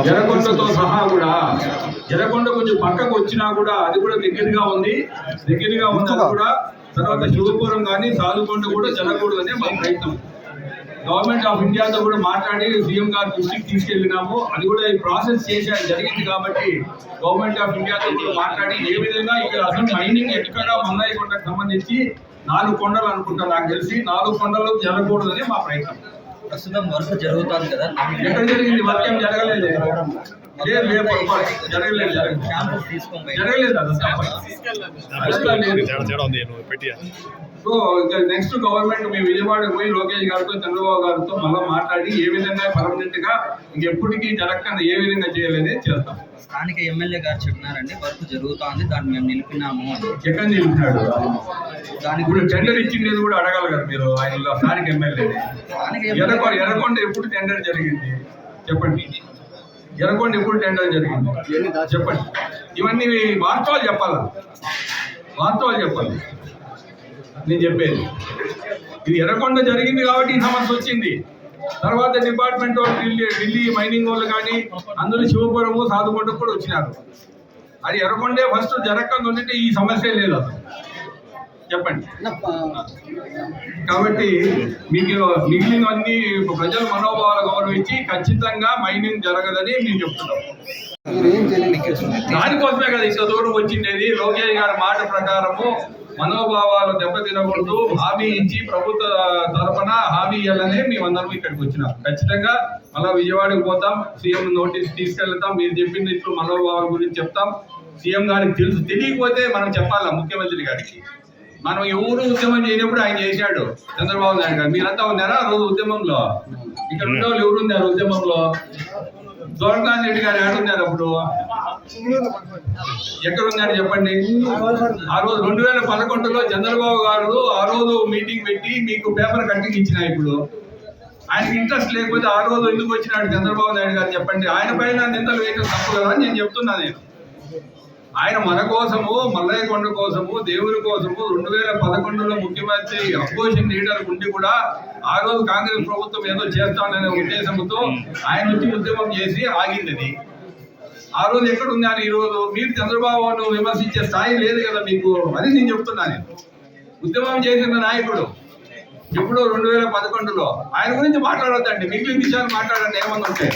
జరగొండతో సహా కూడా జరగొండ కొంచెం పక్కకు వచ్చినా కూడా అది కూడా దగ్గరగా ఉంది అది కూడా. తర్వాత శివపురం కానీ సాధుకొండ కూడా జరగకూడదనే మా ప్రయత్నం. గవర్నమెంట్ ఆఫ్ ఇండియాతో కూడా మాట్లాడి సీఎం గారు దృష్టికి తీసుకెళ్ళినాము. అది కూడా ఈ ప్రాసెస్ జరిగింది కాబట్టి గవర్నమెంట్ ఆఫ్ ఇండియాతో కూడా మాట్లాడి ఏ విధంగా ఇక్కడ అసలు మైనింగ్ ఎక్కడ మన్నాయి కొండకు సంబంధించి 4 కొండలు అనుకుంటా, నాకు తెలిసి 4 కొండలు జరగకూడదని మా ప్రయత్నం. ప్రస్తుతం వర్క్ జరుగుతుంది కదా, ఎక్కడ జరిగింది? వర్క్ ఏం జరగలేదు. సో నెక్స్ట్ గవర్నమెంట్ మీ విజయవాడ పోయి లోకేష్ గారితో చంద్రబాబు గారితో మళ్ళీ మాట్లాడి ఏ విధంగా పర్మనెంట్ గా ఇంకెప్పటికీ జరగకుండా ఏ విధంగా చేయలేదే చేస్తాం. స్థానిక ఎమ్మెల్యే గారు చెప్పినారండి వర్క్ జరుగుతుంది, దాన్ని మేము నిలిపినాము. ఎక్కడ నిలిపినాడు? దానికి కూడా టెండర్ ఇచ్చిండేది కూడా అడగాలి కదా మీరు. ఆయన స్థానిక ఎమ్మెల్యేని ఎర్రకొండ ఎప్పుడు టెండర్ జరిగింది చెప్పండి. ఎర్రకొండ ఎప్పుడు టెండర్ జరిగింది చెప్పండి. ఇవన్నీ వాస్తవాలు చెప్పాలి. నేను చెప్పేది ఇది ఎర్రకొండ జరిగింది కాబట్టి ఈ సమస్య వచ్చింది. తర్వాత డిపార్ట్మెంట్ ఢిల్లీ మైనింగ్ వాళ్ళు కానీ అందరూ శివపురము సాధుకొండకు కూడా వచ్చినారు. అది ఎర్రకొండే ఫస్ట్ జరగకుండా ఉంటే ఈ సమస్య లేదు అసలు. చెప్పండి. కాబట్టి మీకు మిగిలినవన్నీ ప్రజల మనోభావాలు గౌరవించి ఖచ్చితంగా మైనింగ్ జరగదని మేము చెప్తున్నాం. దానికోసమే కదా ఇంత దూరం వచ్చిండేది. లోకేష్ గారి మాట ప్రకారము మనోభావాలు దెబ్బతినకూడదు, హామీ ఇచ్చి ప్రభుత్వ తరఫున హామీ ఇవ్వాలనే మేమందరం ఇక్కడికి వచ్చినాం. ఖచ్చితంగా మళ్ళీ విజయవాడకి పోతాం, సీఎం నోటీస్ తీసుకెళ్తాం. మీరు చెప్పిన ఇట్లు మనోభావాల గురించి చెప్తాం. సీఎం గారికి తెలియకపోతే మనం చెప్పాలా ముఖ్యమంత్రి గారికి. మనం ఎవరు ఉద్యమం చేయనప్పుడు ఆయన చేశాడు చంద్రబాబు నాయుడు గారు. మీరంతా ఉన్నారా ఆ రోజు ఉద్యమంలో? ఇక్కడ ఉన్న వాళ్ళు ఎవరు ఉన్నారు ఉద్యమంలో? జోరకాంత్ రెడ్డి గారు ఏడున్నారు అప్పుడు? ఎక్కడున్నారు చెప్పండి. ఆ రోజు 2011లో చంద్రబాబు గారు ఆ రోజు మీటింగ్ పెట్టి మీకు పేపర్ కట్టింగ్ ఇచ్చిన. ఇప్పుడు ఆయనకి ఇంట్రెస్ట్ లేకపోతే ఆ రోజు ఎందుకు వచ్చినాడు చంద్రబాబు నాయుడు గారు చెప్పండి. ఆయన పైన నిందలు వేయడం తప్పు కదా అని నేను చెప్తున్నా. నేను ఆయన మన కోసము, మల్లయ్య కొండ కోసము, దేవుని కోసము 2011లో ముఖ్యమంత్రి అపోజిషన్ లీడర్ ఉండి కూడా ఆ రోజు కాంగ్రెస్ ప్రభుత్వం ఏదో చేస్తాననే ఉద్దేశంతో ఆయన వచ్చి ఉద్యమం చేసి ఆగింది. ఆ రోజు ఎక్కడుంది అని ఈ రోజు మీరు చంద్రబాబును విమర్శించే స్థాయి లేదు కదా మీకు. అది నేను చెప్తున్నా. నేను ఉద్యమం చేసిన నాయకుడు ఎప్పుడో 2011లో ఆయన గురించి మాట్లాడొద్దండి, మిగిలిన విషయాలు మాట్లాడండి. ఏమన్నా ఉంటే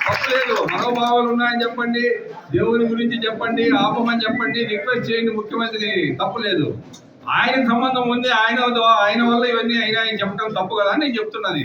తప్పలేదు. మనోభావాలు ఉన్నాయని చెప్పండి, దేవుని గురించి చెప్పండి, ఆపమని చెప్పండి, రిక్వెస్ట్ చేయండి ముఖ్యమంత్రి, తప్పులేదు. ఆయనకు సంబంధం ఉంది, ఆయన వల్ల ఇవన్నీ అయినా చెప్పడం తప్పు కదా అని నేను చెప్తున్నది.